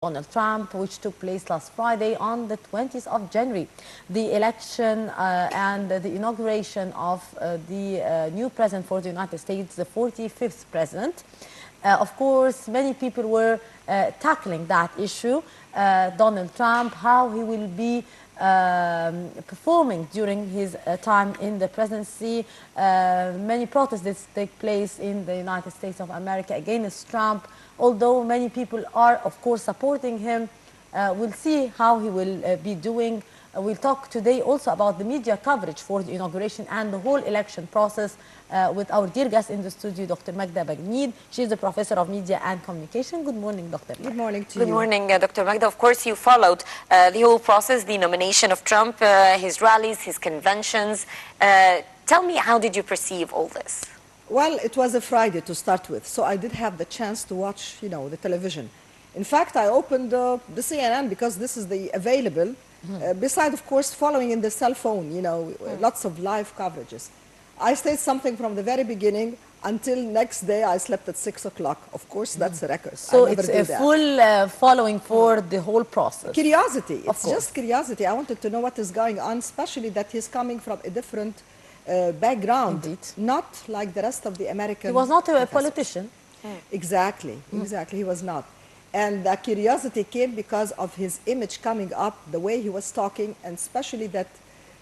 Donald Trump, which took place last Friday on the 20th of January. The election and the inauguration of the new president for the United States, the 45th president. Of course, many people were tackling that issue, Donald Trump, how he will be performing during his time in the presidency. Many protests take place in the United States of America against Trump, although many people are, of course, supporting him. We'll see how he will be doing. We'll talk today also about the media coverage for the inauguration and the whole election process with our dear guest in the studio, Dr. Magda Bagneed. She's the professor of media and communication. Good morning, Dr. Good morning to you. Good morning, Dr. Magda. Of course, you followed the whole process, the nomination of Trump, his rallies, his conventions. Tell me, how did you perceive all this? Well, it was a Friday to start with, so I did have the chance to watch, the television. In fact, I opened the CNN because this is the available. Beside, of course, following in the cell phone, lots of live coverages. I stayed something from the very beginning until next day. I slept at 6 o'clock. Of course, that's a record. So it's a full following for the whole process. Curiosity. It's just curiosity. I wanted to know what is going on, especially that he's coming from a different background. Indeed. Not like the rest of the American. He was not a politician. Exactly. He was not. And that curiosity came because of his image coming up, the way he was talking, and especially that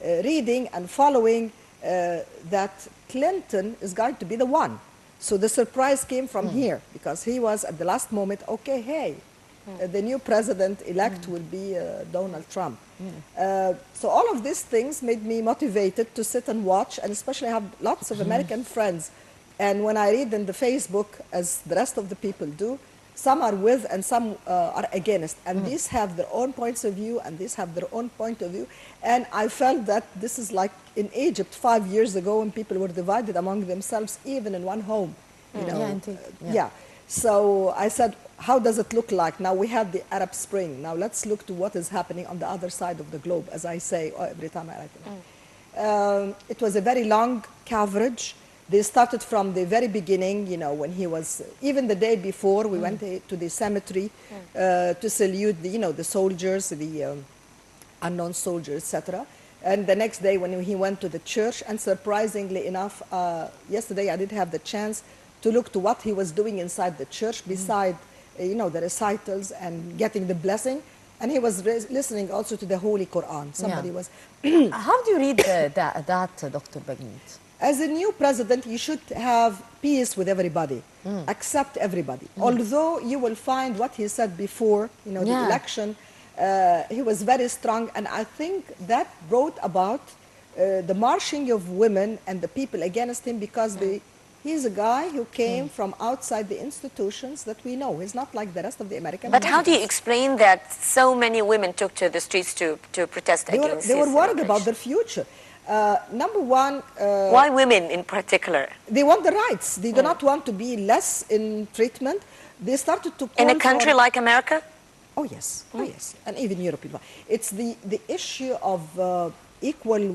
reading and following that Clinton is going to be the one. So the surprise came from here, because he was at the last moment, okay, hey, the new president-elect will be Donald Trump. So all of these things made me motivated to sit and watch, and especially have lots of American friends. And when I read in the Facebook, as the rest of the people do, some are with and some are against. And these have their own points of view, and these have their own point of view. And I felt that this is like in Egypt 5 years ago, when people were divided among themselves, even in one home. Yeah. So I said, how does it look like? Now we have the Arab Spring. Now let's look to what is happening on the other side of the globe, as I say every time I write it. It was a very long coverage. They started from the very beginning, when he was, even the day before, we went to the cemetery to salute the soldiers, the unknown soldiers, etc. And the next day when he went to the church, and surprisingly enough, yesterday I did have the chance to look to what he was doing inside the church, beside, the recitals and getting the blessing. And he was listening also to the Holy Quran. Somebody was... How do you read that, Dr. Bagneed? As a new president, you should have peace with everybody, accept everybody. Although you will find what he said before, the election, he was very strong. And I think that brought about the marching of women and the people against him, because he's a guy who came from outside the institutions that we know. He's not like the rest of the American But how do you explain that so many women took to the streets to protest against They were worried about their future. Number one... why women in particular? They want the rights. They do not want to be less in treatment. They started to call in a country like America? Oh, yes. Oh, yes. And even European. It's the issue of equal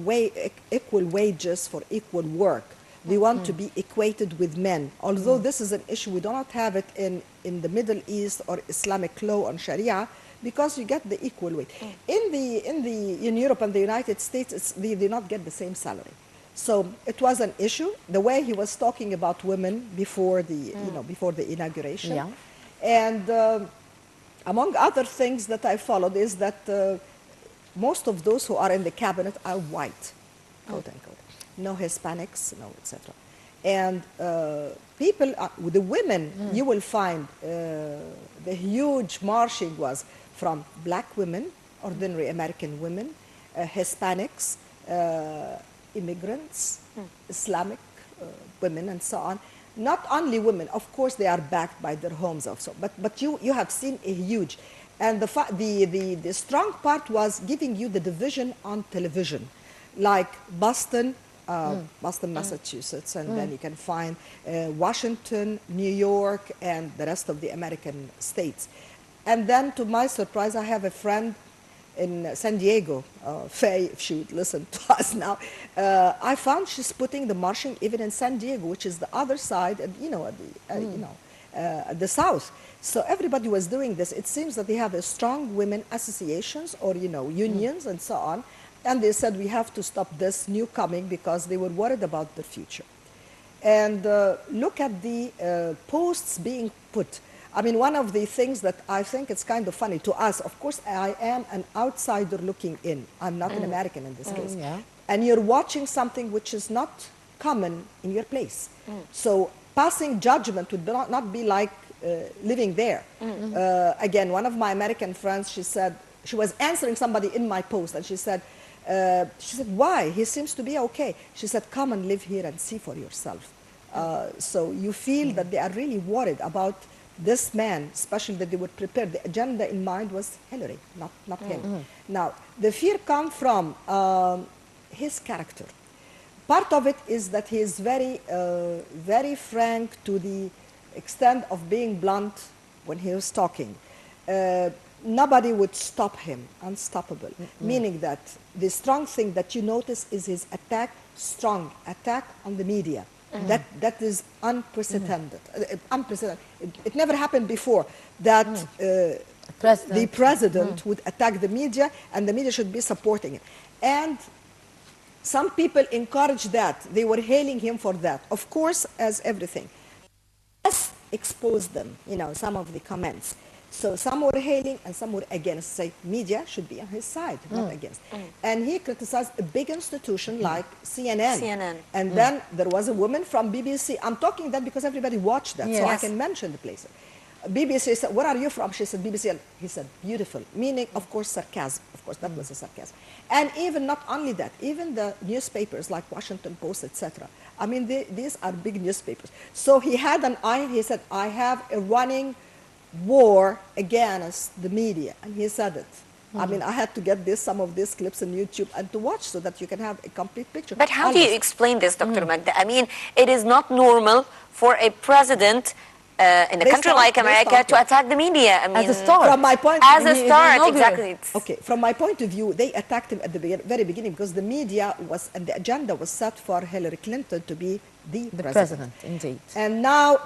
wages for equal work. They want to be equated with men. Although this is an issue, we do not have it in the Middle East or Islamic law on Sharia, because you get the equal weight. In Europe and the United States, they do not get the same salary. So it was an issue. The way he was talking about women before the before the inauguration, and among other things that I followed is that most of those who are in the cabinet are white, quote unquote. No Hispanics, no etc. And people, the women, you will find the huge marching was from black women, ordinary American women, Hispanics, immigrants, Islamic women, and so on. Not only women, of course, they are backed by their homes also, but you have seen a huge, and the strong part was giving you the division on television, like Boston, Massachusetts, and then you can find Washington, New York, and the rest of the American states. And then, to my surprise, I have a friend in San Diego, Faye, if she would listen to us now. I found she's putting the marching even in San Diego, which is the other side, and the South. So everybody was doing this. It seems that they have a strong women associations or, you know, unions and so on. And they said, we have to stop this new coming because they were worried about the future. And look at the posts being put. I mean, one of the things that I think it's kind of funny to us, of course, I am an outsider looking in. I'm not an American in this case. Yeah. And you're watching something which is not common in your place. So passing judgment would not be like living there. Again, one of my American friends, she said, she was answering somebody in my post, and she said, why? He seems to be okay. She said, come and live here and see for yourself. So you feel that they are really worried about this man, especially that they were prepared. The agenda in mind was Hillary, not him. Now, the fear comes from his character. Part of it is that he is very frank to the extent of being blunt when he was talking. Nobody would stop him, unstoppable. Meaning that the strong thing that you notice is his strong attack on the media. That is unprecedented. It never happened before that the president would attack the media, and the media should be supporting it. And some people encouraged that. They were hailing him for that. Of course, as everything. Let's expose them, you know, some of the comments. So some were hailing and some were against, say media should be on his side, not against. And he criticized a big institution like CNN. And then there was a woman from BBC. I'm talking that because everybody watched that, so I can mention the place. BBC said, where are you from? She said, BBC. And he said, beautiful. Meaning, of course, sarcasm. Of course, that was a sarcasm. And even not only that, even the newspapers like Washington Post, etc. I mean, these are big newspapers. So he had an eye, he said, I have a running war against the media. And he said it. I mean, I had to get some of these clips on YouTube and to watch so that you can have a complete picture. But how do you explain this, Dr. Magda? I mean, it is not normal for a president in a country like America to attack the media. I mean, as a start. From my point as a start, exactly. Okay, from my point of view, they attacked him at the very beginning because the media was, and the agenda was set for Hillary Clinton to be the president. Indeed. And now,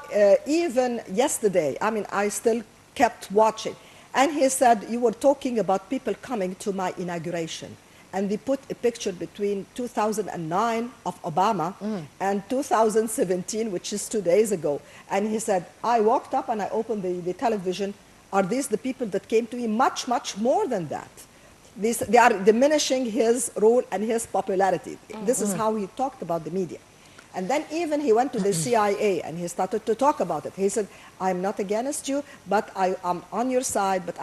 even yesterday, I mean, I still kept watching. And he said, you were talking about people coming to my inauguration. And they put a picture between 2009 of Obama and 2017, which is 2 days ago. And he said, I walked up and I opened the television. Are these the people that came to me? Much, much more than that. They are diminishing his role and his popularity. This is how he talked about the media. And then even he went to the CIA and he started to talk about it. He said, I'm not against you, but I'm on your side, but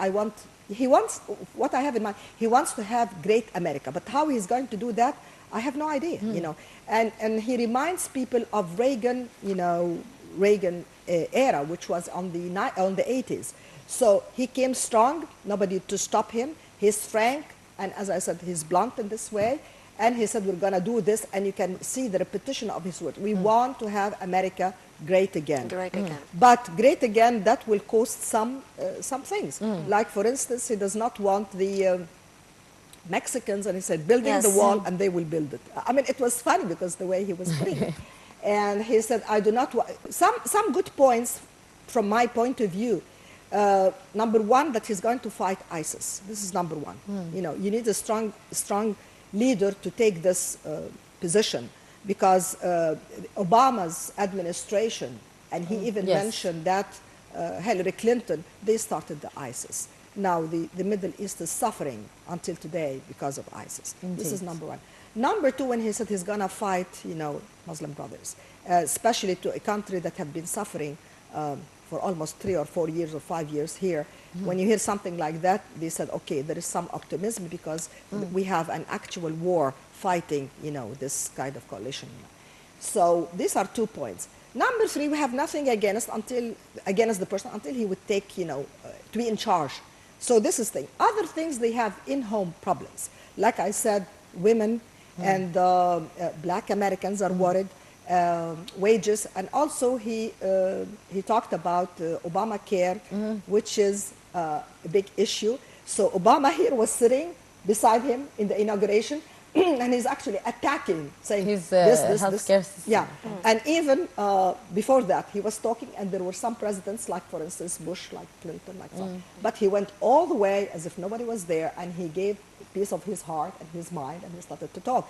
he wants, what I have in mind, he wants to have great America. But how he's going to do that, I have no idea, you know. And he reminds people of Reagan, you know, Reagan era, which was on the 80s. So he came strong, nobody to stop him. He's frank, and as I said, he's blunt in this way. And he said, we're going to do this, and you can see the repetition of his words. We want to have America great again. Great again. But great again, that will cost some things. Like, for instance, he does not want the Mexicans, and he said, building the wall, and they will build it. I mean, it was funny because the way he was putting it. And he said, I do not want... Some good points from my point of view. Number one, that he's going to fight ISIS. This is number one. You know, you need a strong leader to take this position, because Obama's administration, and he even mentioned that Hillary Clinton, they started the ISIS. Now the Middle East is suffering until today because of ISIS. Indeed. This is number one. Number two, when he said he's going to fight, you know, Muslim brothers, especially to a country that have been suffering for almost 3 or 4 years or 5 years here. When you hear something like that, they said, okay, there is some optimism because we have an actual war fighting, you know, this kind of coalition. So these are 2 points. Number 3, we have nothing against the person until he would take, you know, to be in charge. So this is the thing. Other things, they have in-home problems. Like I said, women and black Americans are worried. Wages, and also he talked about Obamacare, which is a big issue. So Obama here was sitting beside him in the inauguration, and he's actually attacking, saying His this, healthcare system. Yeah, and even before that, he was talking, and there were some presidents, like for instance Bush, like Clinton, like so. But he went all the way as if nobody was there, and he gave a piece of his heart and his mind, and he started to talk.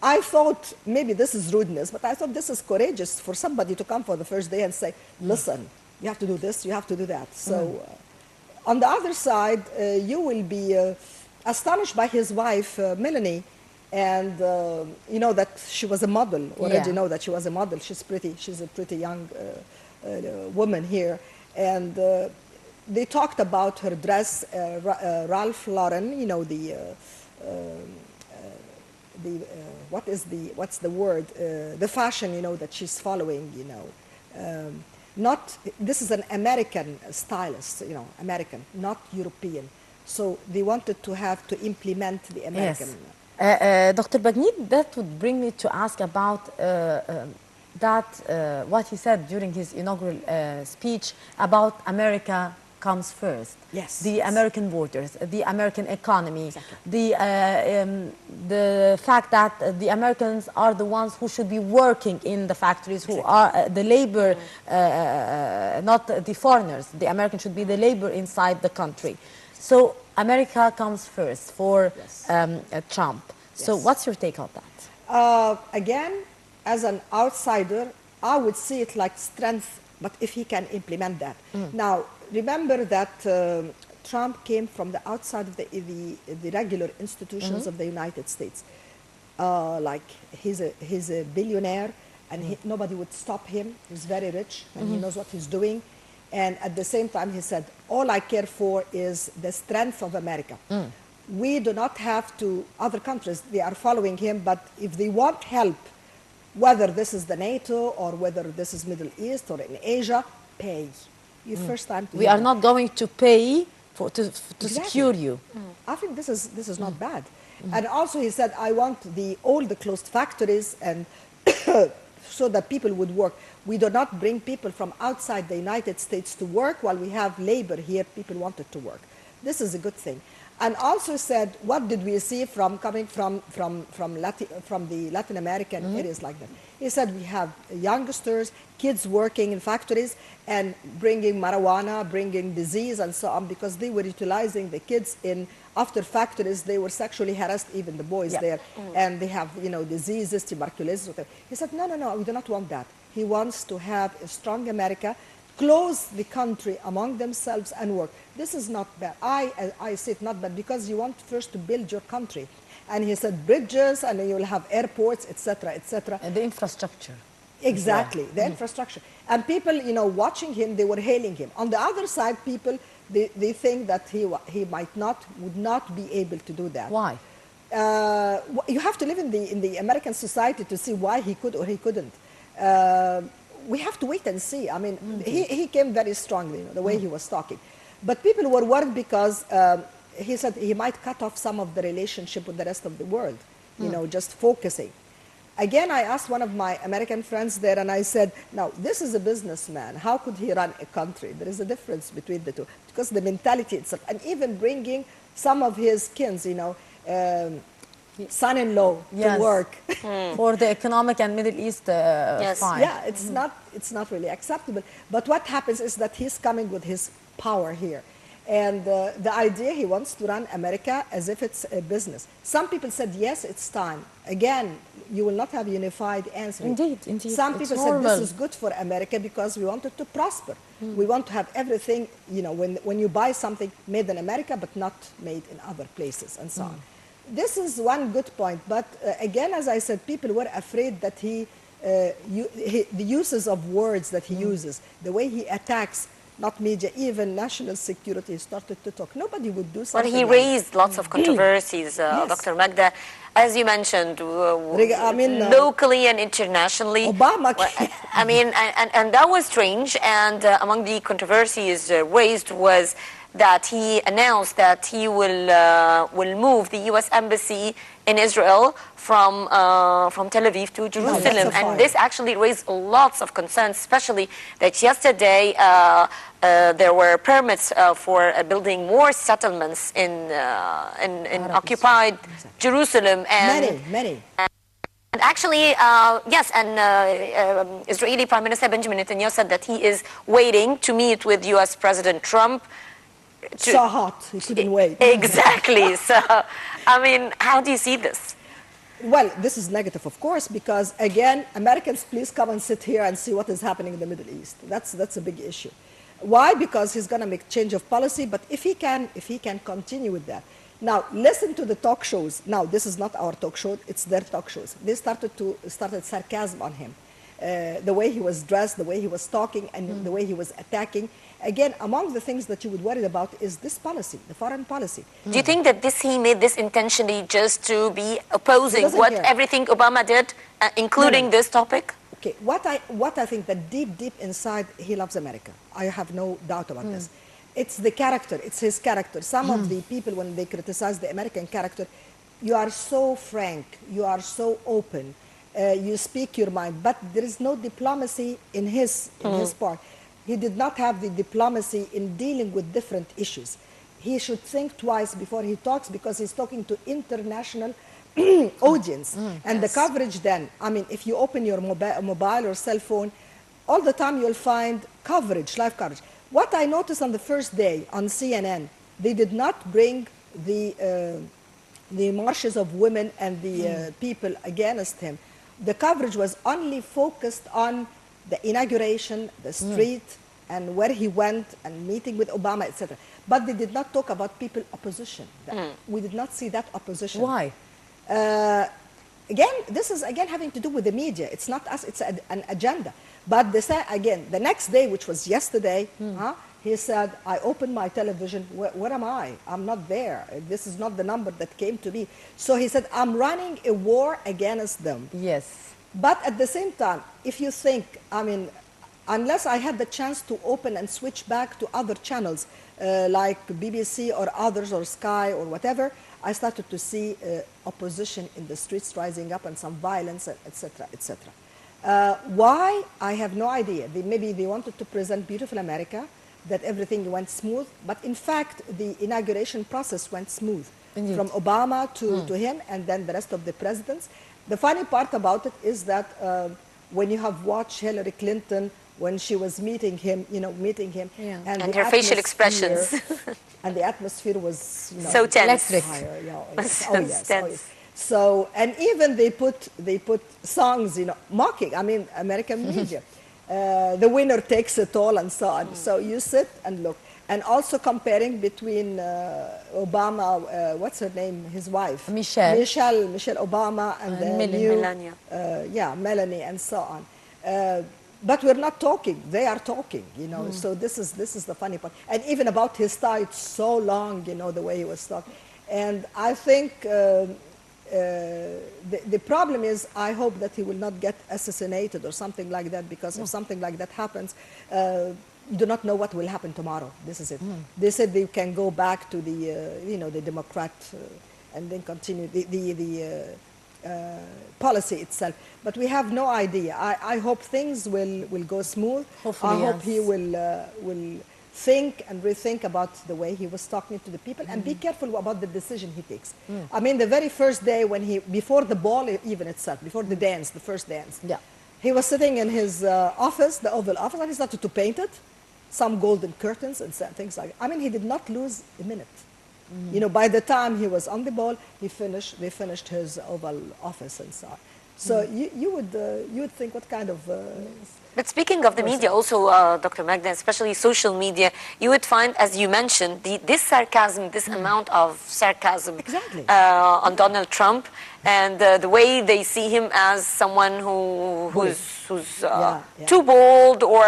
I thought maybe this is rudeness, but I thought this is courageous for somebody to come for the first day and say, listen, you have to do this, you have to do that. So on the other side, you will be astonished by his wife, Melanie, and you know that she was a model. Already know that she was a model. She's pretty. She's a pretty young woman here, and they talked about her dress. Ralph Lauren, you know what's the word? The fashion, you know, that she's following. You know, not this is an American stylist. You know, American, not European. So they wanted to have to implement the American. Yes. Dr. Bagneed, that would bring me to ask about what he said during his inaugural speech about America comes first. Yes. The American borders, the American economy, Exactly. the fact that the Americans are the ones who should be working in the factories, who are the labor, not the foreigners. The Americans should be the labor inside the country. So America comes first for Trump. So what's your take on that? Again, as an outsider, I would see it like strength, but if he can implement that. Now, remember that Trump came from the outside of the regular institutions of the United States. Like he's a billionaire, and nobody would stop him. He's very rich, and he knows what he's doing. And at the same time, he said, all I care for is the strength of America. We do not have to, other countries, they are following him, but if they want help, whether this is the NATO or whether this is Middle East or in Asia, pay. You first time to We are not going to pay to secure you. I think this is not bad. And also he said, I want all the closed factories and so that people would work. We do not bring people from outside the United States to work while we have labor here. People wanted to work. This is a good thing. And also said, what did we see coming from the Latin American areas like that? He said, we have youngsters, kids working in factories and bringing marijuana, bringing disease and so on, because they were utilizing the kids after factories. They were sexually harassed, even the boys there, and they have, you know, diseases, tuberculosis, whatever. He said, no, we do not want that. He wants to have a strong America, close the country among themselves and work. This is not bad. I say it not bad because you want first to build your country. And he said bridges, and you will have airports, etc., etc. And the infrastructure. Exactly, the infrastructure. And people, you know, watching him, they were hailing him. On the other side, people, they think that he would not be able to do that. Why? You have to live in the American society to see why he could or he couldn't. We have to wait and see. I mean, he came very strongly, you know, the way he was talking. But people were worried because he said he might cut off some of the relationship with the rest of the world, you know, just focusing. Again, I asked one of my American friends there, and I said, now, this is a businessman. How could he run a country? There is a difference between the two, because the mentality itself, and even bringing some of his kins, you know, son-in-law to work. For the economic and Middle East fine. Yeah, it's not really acceptable. But what happens is that he's coming with his power here. And the idea, he wants to run America as if it's a business. Some people said, yes, it's time. Again, you will not have unified answer. Indeed. Some people said, this is good for America because we want it to prosper. We want to have everything, you know, when you buy something made in America, but not made in other places and so on. This is one good point. But again, as I said, people were afraid that the uses of words that he uses, the way he attacks, not media, even national security, started to talk. Nobody would do something. Well, he raised lots of controversies, Dr. Magda, as you mentioned, locally and internationally. Obama. I mean, and that was strange. And among the controversies raised was that he announced that he will move the U.S. embassy in Israel from Tel Aviv to Jerusalem, and this actually raised lots of concerns, especially that yesterday there were permits for building more settlements in occupied Jerusalem, and many. And actually, yes, and Israeli Prime Minister Benjamin Netanyahu said that he is waiting to meet with U.S. President Trump. So hot, he couldn't wait. Exactly. So, I mean, how do you see this? Well, this is negative, of course, because again, Americans, please come and sit here and see what is happening in the Middle East. That's a big issue. Why? Because he's going to make change of policy, but if he can continue with that. Now, listen to the talk shows. Now, this is not our talk show, it's their talk shows. They started sarcasm on him. The way he was dressed, the way he was talking, and the way he was attacking. Again, among the things that you would worry about is this policy, the foreign policy. Do you think that he made this intentionally just to be opposing everything Obama did, including this topic? Okay, what I think that deep inside, he loves America. I have no doubt about this. It's the character, it's his character. Some of the people, when they criticize the American character, you are so frank, you are so open, you speak your mind, but there is no diplomacy in his part. He did not have the diplomacy in dealing with different issues. He should think twice before he talks, because he's talking to international audience. And the coverage then, I mean, if you open your mobile or cell phone, all the time you'll find coverage, live coverage. What I noticed on the first day on CNN, they did not bring the marches of women and the people against him. The coverage was only focused on the inauguration, the street, and where he went, and meeting with Obama, etc. But they did not talk about people opposition. We did not see that opposition. Why? Again, this is having to do with the media. It's not us, it's an agenda. But they say, again, the next day, which was yesterday, he said, I opened my television, where am I? I'm not there. This is not the number that came to me. So he said, I'm running a war against them. Yes. But at the same time, if you think, I mean, unless I had the chance to open and switch back to other channels, like BBC or others or Sky or whatever, I started to see opposition in the streets rising up and some violence, etc., etc. Why? I have no idea. Maybe they wanted to present beautiful America, that everything went smooth, but in fact, the inauguration process went smooth. Indeed. From Obama to him, and then the rest of the presidents. The funny part about it is that when you have watched Hillary Clinton, when she was meeting him, and her facial expressions. And the atmosphere was, so tense. Higher, tense. So, and even they put songs, mocking, I mean, American media. The winner takes it all and so on. So you sit and look. And also comparing between Obama, what's her name, his wife? Michelle Obama, and Melania. Melanie, and so on. But we're not talking. They are talking, So this is the funny part. And even about his tie, it's so long, the way he was talking. And I think the problem is, I hope that he will not get assassinated or something like that, because if something like that happens, you do not know what will happen tomorrow. This is it. They said they can go back to the, the Democrat and then continue the policy itself. But we have no idea. I hope things will go smooth. Hopefully, I hope he will think and rethink about the way he was talking to the people, and be careful about the decision he takes. I mean, the very first day when before the ball even itself, before the dance, the first dance, he was sitting in his office, the Oval Office, and he started to paint it, some golden curtains and things like that. I mean, he did not lose a minute. By the time he was on the ball, they finished his Oval Office and so on. So you would think, what kind of... But speaking of the media also, Dr. Magda, especially social media, you would find, as you mentioned, this sarcasm, this amount of sarcasm on Donald Trump, and the way they see him as someone who who's Yeah. too bold, or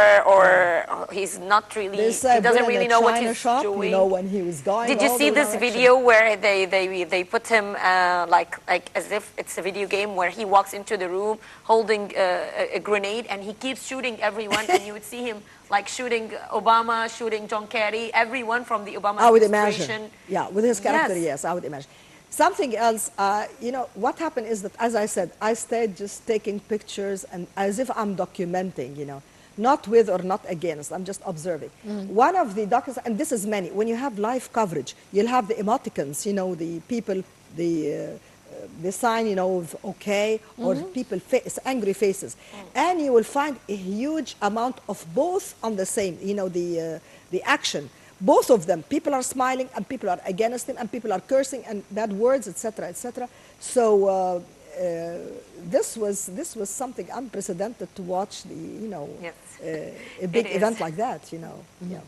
he's not really, he There's a doesn't boy in really a know what China he's shop, doing. you know, when he was going. Did you all see the this direction. video where they put him like as if it's a video game, where he walks into the room holding a grenade and he keeps shooting everyone, and you would see him like shooting Obama, shooting John Kerry, everyone from the Obama I would administration. imagine. Yeah, with his character, Yes. yes, I would imagine. Something else, you know, what happened is that, as I said, I stayed just taking pictures and as if I'm documenting, you know, not with or not against, I'm just observing. One of the documents, and this is many, when you have live coverage, you'll have the emoticons, you know, the people, the sign, you know, of okay, or people angry faces. And you will find a huge amount of both on the same, you know, the action. Both of them, people are smiling and people are against him and people are cursing and bad words, etc., etc. So this was something unprecedented to watch, the, you know, Yes. a big It event is. like that, you know. Yeah.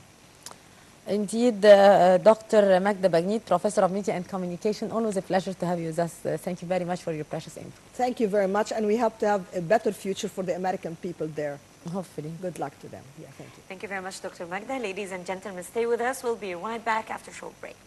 Indeed, Dr. Magda Bagnit, Professor of Media and Communication, always a pleasure to have you with us. Thank you very much for your precious info. Thank you very much, and we hope to have a better future for the American people there. Hopefully. Good luck to them. Yeah, thank you. Thank you very much, Dr. Magda. Ladies and gentlemen, stay with us. We'll be right back after a short break.